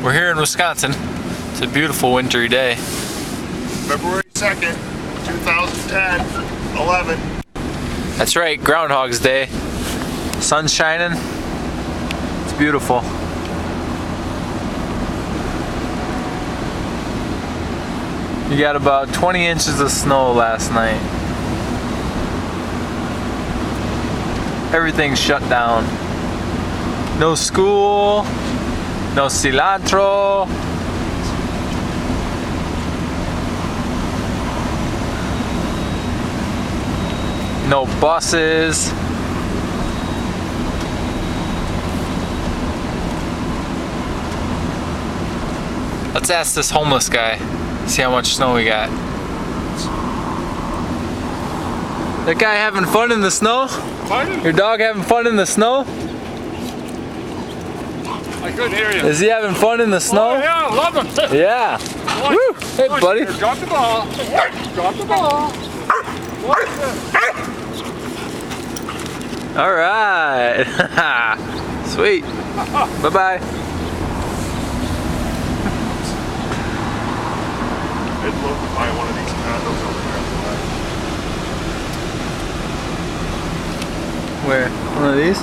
We're here in Wisconsin. It's a beautiful wintry day. February 2nd, 2010, 11. That's right, Groundhog's Day. Sun's shining. It's beautiful. You got about 20 inches of snow last night. Everything's shut down. No school, no cilantro. No buses. Let's ask this homeless guy, see how much snow we got. That guy having fun in the snow? Pardon? Your dog having fun in the snow? I couldn't hear you. Is he having fun in the snow? Oh, yeah, I love it. Yeah. Woo. Hey, buddy. Drop the ball. Drop the ball. All right. Sweet. Bye-bye. I'd love to buy one of these condos over there. Where? One of these?